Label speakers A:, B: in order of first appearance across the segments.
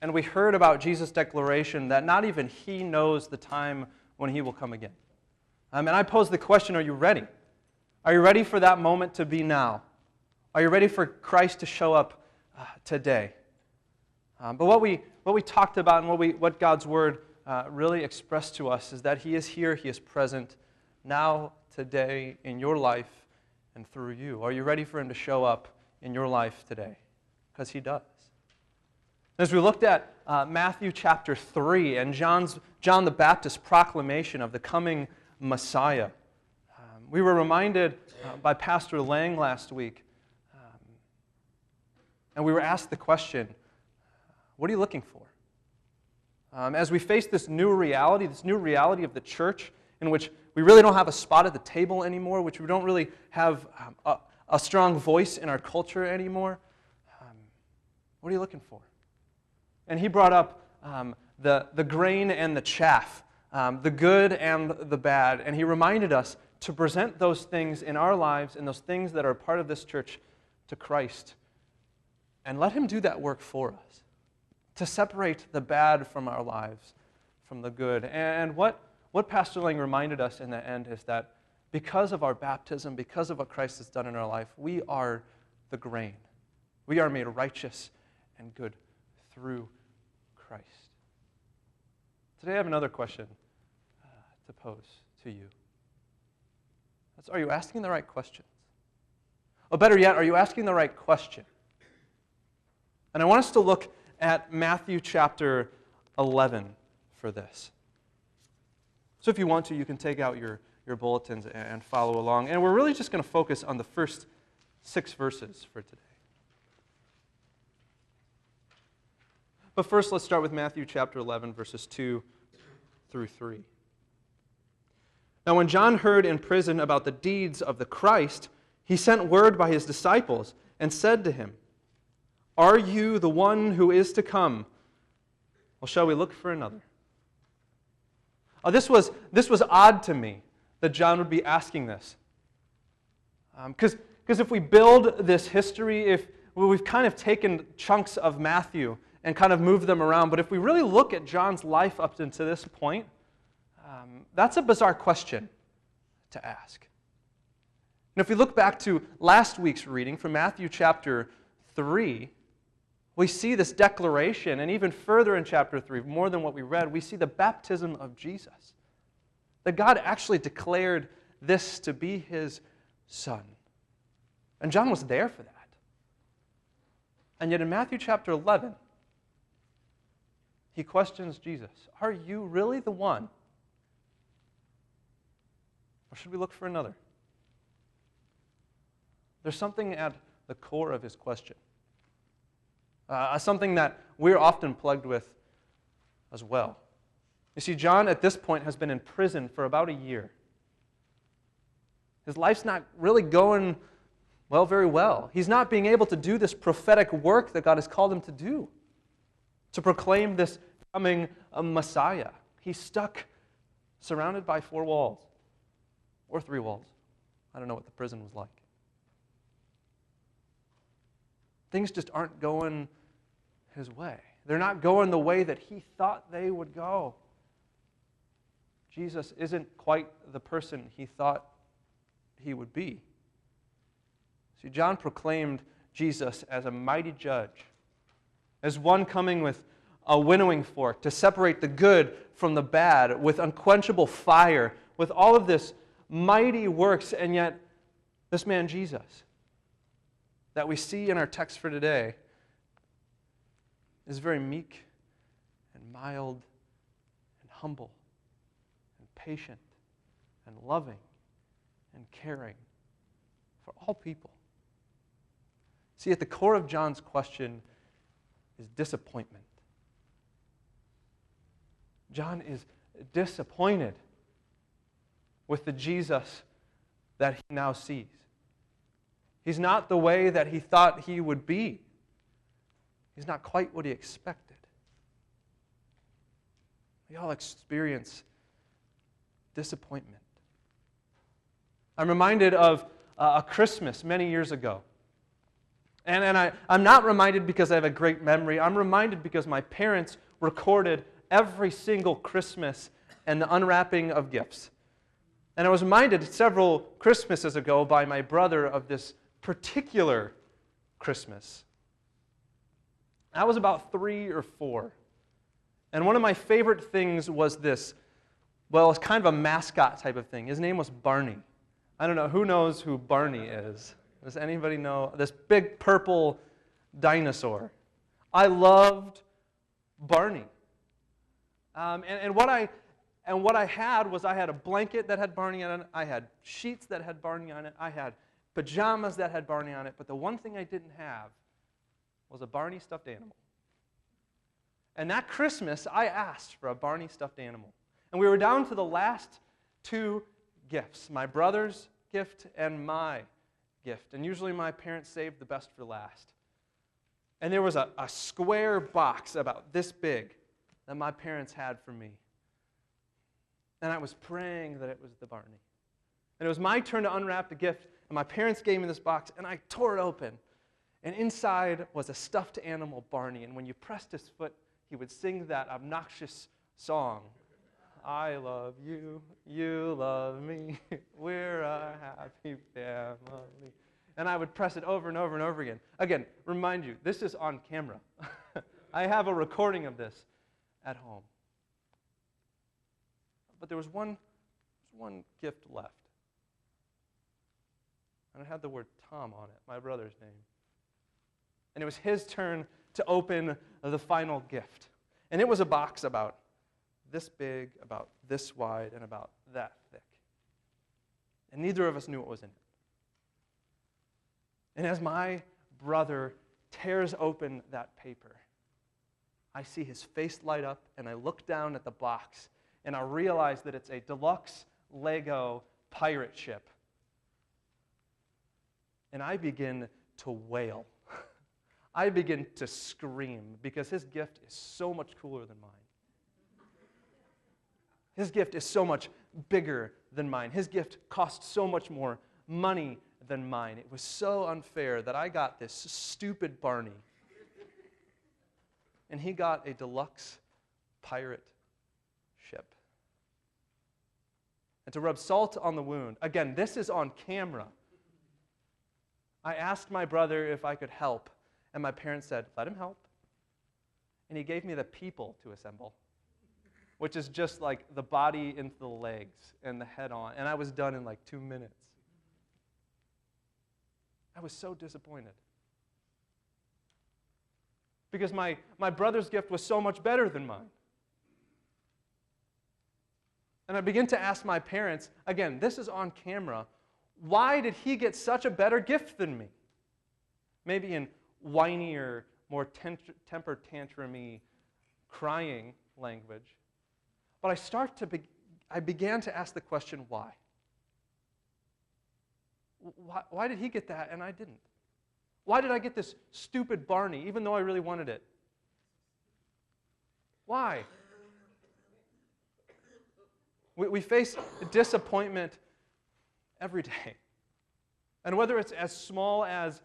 A: And we heard about Jesus' declaration that not even He knows the time when He will come again. And I pose the question, are you ready? Are you ready for that moment to be now? Are you ready for Christ to show up today? But what we talked about and what God's Word really expressed to us is that He is here, He is present now, today, in your life and through you. Are you ready for Him to show up in your life today? Because He does. As we looked at Matthew chapter 3 and John the Baptist's proclamation of the coming Messiah, we were reminded by Pastor Lang last week, and we were asked the question, what are you looking for? As we face this new reality of the church, in which we really don't have a spot at the table anymore, which we don't really have a strong voice in our culture anymore, what are you looking for? And he brought up the grain and the chaff, the good and the bad, and he reminded us to present those things in our lives and those things that are part of this church to Christ, and let Him do that work for us, to separate the bad from our lives, from the good. And what Pastor Lang reminded us in the end is that because of our baptism, because of what Christ has done in our life, we are the grain. We are made righteous and good through Christ. Today I have another question to pose to you. That's, are you asking the right questions? Or better yet, are you asking the right question? And I want us to look at Matthew chapter 11 for this. So if you want to, you can take out your bulletins and follow along. And we're really just going to focus on the first 6 verses for today. But first, let's start with Matthew chapter 11, verses 2 through 3. Now, when John heard in prison about the deeds of the Christ, he sent word by his disciples and said to him, "Are you the one who is to come? Well, shall we look for another?" This was odd to me that John would be asking this. Because if we build this history, we've kind of taken chunks of Matthew and kind of moved them around, but if we really look at John's life up until this point, that's a bizarre question to ask. And if we look back to last week's reading from Matthew chapter 3, we see this declaration, and even further in chapter 3, more than what we read, we see the baptism of Jesus. That God actually declared this to be His Son. And John was there for that. And yet in Matthew chapter 11, he questions Jesus. Are you really the one? Or should we look for another? There's something at the core of his question. Something that we're often plagued with as well. You see, John at this point has been in prison for about a year. His life's not really going, very well. He's not being able to do this prophetic work that God has called him to do, to proclaim this coming Messiah. He's stuck, surrounded by 4 walls, or 3 walls. I don't know what the prison was like. Things just aren't going his way. They're not going the way that he thought they would go. Jesus isn't quite the person he thought he would be. See, John proclaimed Jesus as a mighty judge, as one coming with a winnowing fork to separate the good from the bad, with unquenchable fire, with all of this mighty works, and yet this man Jesus that we see in our text for today is very meek and mild and humble and patient and loving and caring for all people. See, at the core of John's question is disappointment. John is disappointed with the Jesus that he now sees. He's not the way that he thought he would be. He's not quite what he expected. We all experience disappointment. I'm reminded of a Christmas many years ago. I'm not reminded because I have a great memory. I'm reminded because my parents recorded every single Christmas and the unwrapping of gifts. And I was reminded several Christmases ago by my brother of this particular Christmas. I was about 3 or 4. And one of my favorite things was this. Well, it's kind of a mascot type of thing. His name was Barney. I don't know, who knows who Barney is? Does anybody know? This big purple dinosaur. I loved Barney. And what I had was I had a blanket that had Barney on it. I had sheets that had Barney on it. I had pajamas that had Barney on it. But the one thing I didn't have was a Barney stuffed animal. And that Christmas, I asked for a Barney stuffed animal. And we were down to the last 2 gifts, my brother's gift and my gift. And usually my parents saved the best for last. And there was a square box about this big that my parents had for me. And I was praying that it was the Barney. And it was my turn to unwrap the gift, and my parents gave me this box, and I tore it open. And inside was a stuffed animal Barney, and when you pressed his foot, he would sing that obnoxious song. I love you, you love me, we're a happy family. And I would press it over and over and over again. Again, remind you, this is on camera. I have a recording of this at home. But there was one gift left. And it had the word Tom on it, my brother's name. And it was his turn to open the final gift. And it was a box about this big, about this wide, and about that thick. And neither of us knew what was in it. And as my brother tears open that paper, I see his face light up, and I look down at the box, and I realize that it's a deluxe Lego pirate ship. And I begin to wail. I begin to scream because his gift is so much cooler than mine. His gift is so much bigger than mine. His gift cost so much more money than mine. It was so unfair that I got this stupid Barney, and he got a deluxe pirate ship. And to rub salt on the wound, again, this is on camera. I asked my brother if I could help, and my parents said, let him help. And he gave me the people to assemble, which is just like the body into the legs and the head on. And I was done in like 2 minutes. I was so disappointed. Because my brother's gift was so much better than mine. And I begin to ask my parents, again, this is on camera, why did he get such a better gift than me? Maybe in whinier, more temper tantrum-y, crying language. But I began to ask the question, why? Why did he get that and I didn't? Why did I get this stupid Barney, even though I really wanted it? Why? We face disappointment every day. And whether it's as small as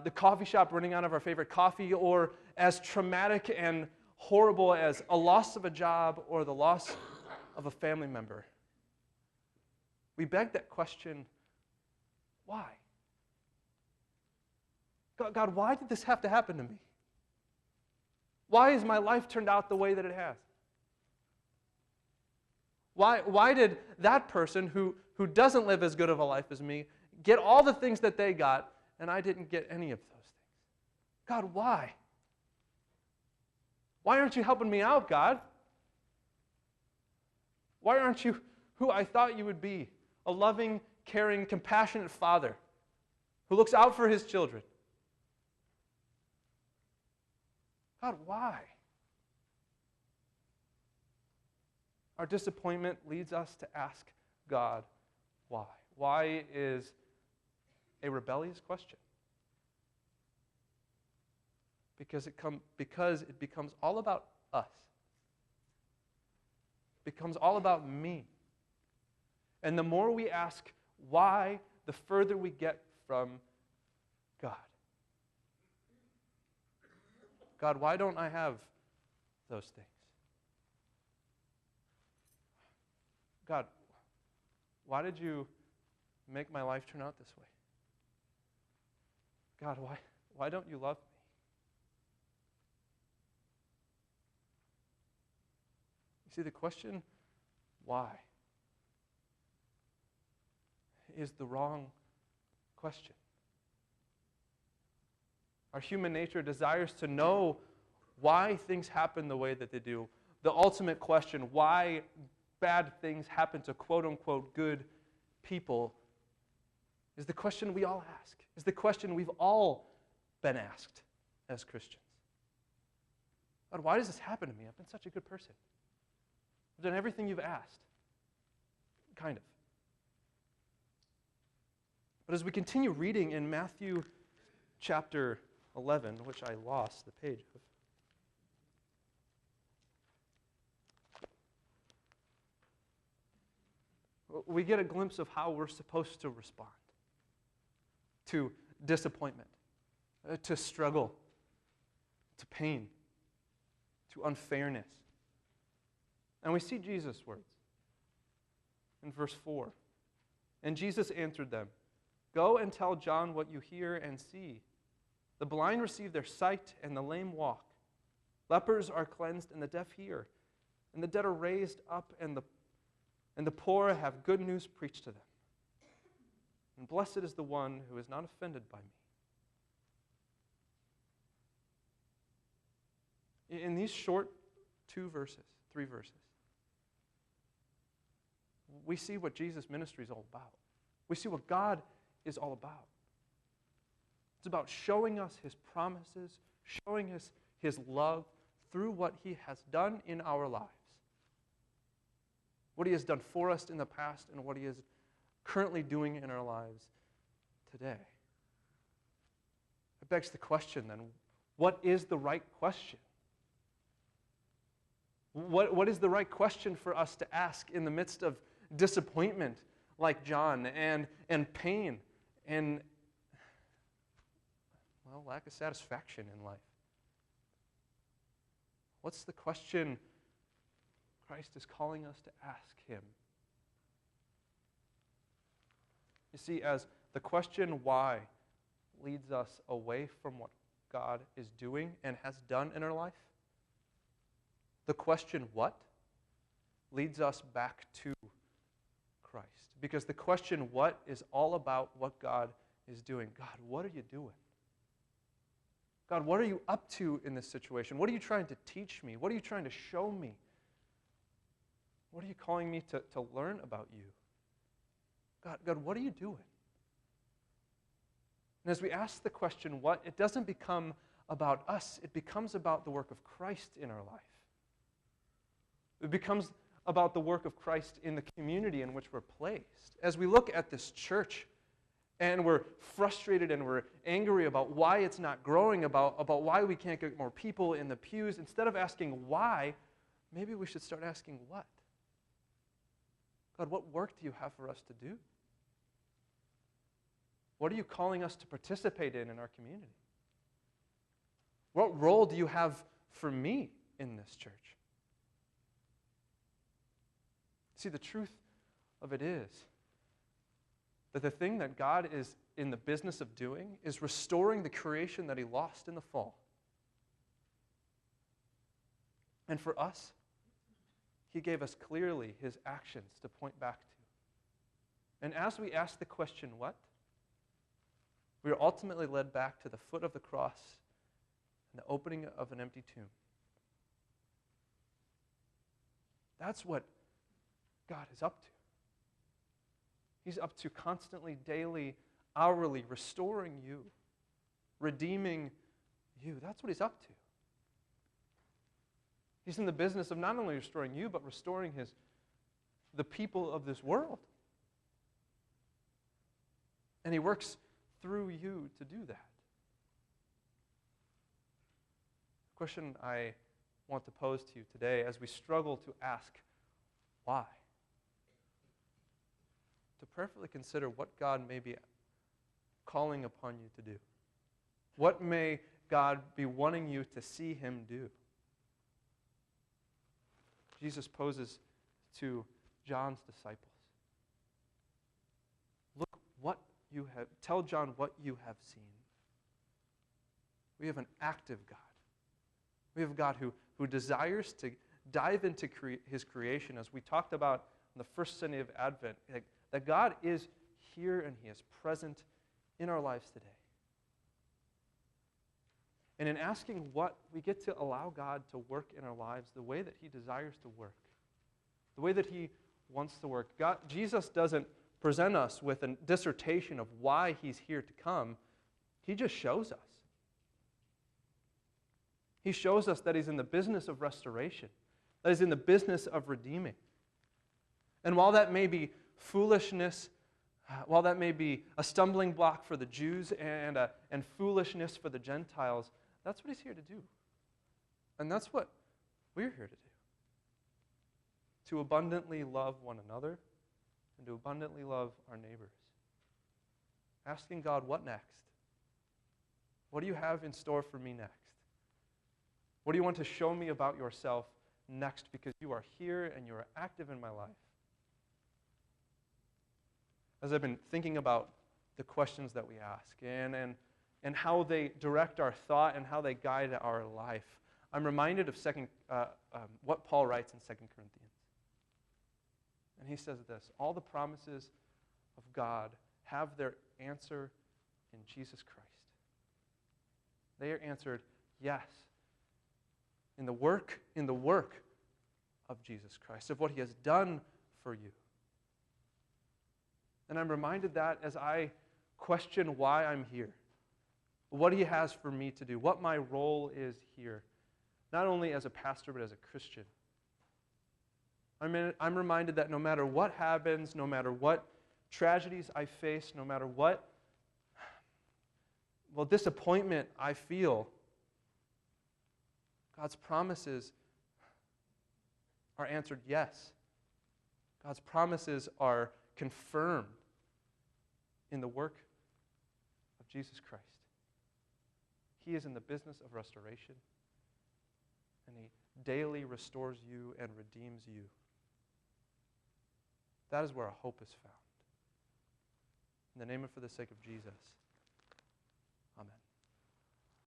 A: the coffee shop running out of our favorite coffee, or as traumatic and horrible as a loss of a job or the loss of a family member, we beg that question, why? God, why did this have to happen to me? Why has my life turned out the way that it has? Why did that person who doesn't live as good of a life as me get all the things that they got, and I didn't get any of those things? God, why? Why aren't you helping me out, God? Why aren't you who I thought you would be? A loving, caring, compassionate father who looks out for his children. God, why? Our disappointment leads us to ask God, why? Why is a rebellious question. Because it becomes all about us. It becomes all about me. And the more we ask why, the further we get from God. God, why don't I have those things? God, why did you make my life turn out this way? God, why don't you love me? You see, the question, why, is the wrong question. Our human nature desires to know why things happen the way that they do. The ultimate question, why bad things happen to quote-unquote good people, is the question we all ask, is the question we've all been asked as Christians. God, why does this happen to me? I've been such a good person. I've done everything you've asked. Kind of. But as we continue reading in Matthew chapter 11, which I lost the page of, we get a glimpse of how we're supposed to respond to disappointment, to struggle, to pain, to unfairness. And we see Jesus' words in verse 4. And Jesus answered them, "Go and tell John what you hear and see. The blind receive their sight, and the lame walk. Lepers are cleansed, and the deaf hear. And the dead are raised up, and the poor have good news preached to them. And blessed is the one who is not offended by me." In these short 3 verses, we see what Jesus' ministry is all about. We see what God is all about. It's about showing us His promises, showing us His love through what He has done in our lives. What He has done for us in the past and what He is currently doing in our lives today. It begs the question then, what is the right question? What is the right question for us to ask in the midst of disappointment like John and pain and, well, lack of satisfaction in life? What's the question Christ is calling us to ask Him? You see, as the question why leads us away from what God is doing and has done in our life, the question what leads us back to Christ. Because the question what is all about what God is doing. God, what are you doing? God, what are you up to in this situation? What are you trying to teach me? What are you trying to show me? What are you calling me to learn about you? God, what are you doing? And as we ask the question what, it doesn't become about us. It becomes about the work of Christ in our life. It becomes about the work of Christ in the community in which we're placed. As we look at this church and we're frustrated and we're angry about why it's not growing, about why we can't get more people in the pews, instead of asking why, maybe we should start asking what. God, what work do you have for us to do? What are you calling us to participate in our community? What role do you have for me in this church? See, the truth of it is that the thing that God is in the business of doing is restoring the creation that He lost in the fall. And for us, He gave us clearly His actions to point back to. And as we ask the question, what? We are ultimately led back to the foot of the cross and the opening of an empty tomb. That's what God is up to. He's up to constantly, daily, hourly restoring you, redeeming you. That's what He's up to. He's in the business of not only restoring you, but restoring the people of this world. And He works through you to do that. The question I want to pose to you today as we struggle to ask why, to prayerfully consider what God may be calling upon you to do. What may God be wanting you to see him do? Jesus poses to John's disciples. Look what you have, tell John what you have seen. We have an active God. We have a God who desires to dive into his creation, as we talked about on the first Sunday of Advent, that God is here and he is present in our lives today. And in asking what, we get to allow God to work in our lives the way that he desires to work, the way that he wants to work. Jesus doesn't present us with a dissertation of why he's here to come. He just shows us. He shows us that he's in the business of restoration, that he's in the business of redeeming. And while that may be foolishness, while that may be a stumbling block for the Jews and foolishness for the Gentiles, that's what he's here to do. And that's what we're here to do. To abundantly love one another and to abundantly love our neighbors. Asking God, what next? What do you have in store for me next? What do you want to show me about yourself next, because you are here and you are active in my life? As I've been thinking about the questions that we ask and how they direct our thought and how they guide our life, I'm reminded of what Paul writes in 2 Corinthians. And he says this: all the promises of God have their answer in Jesus Christ. They are answered, yes, in the work of Jesus Christ, of what he has done for you. And I'm reminded that as I question why I'm here, what he has for me to do, what my role is here, not only as a pastor but as a Christian. I'm reminded that no matter what happens, no matter what tragedies I face, no matter what disappointment I feel, God's promises are answered yes. God's promises are confirmed in the work of Jesus Christ. He is in the business of restoration, and he daily restores you and redeems you. That is where our hope is found. In the name and for the sake of Jesus.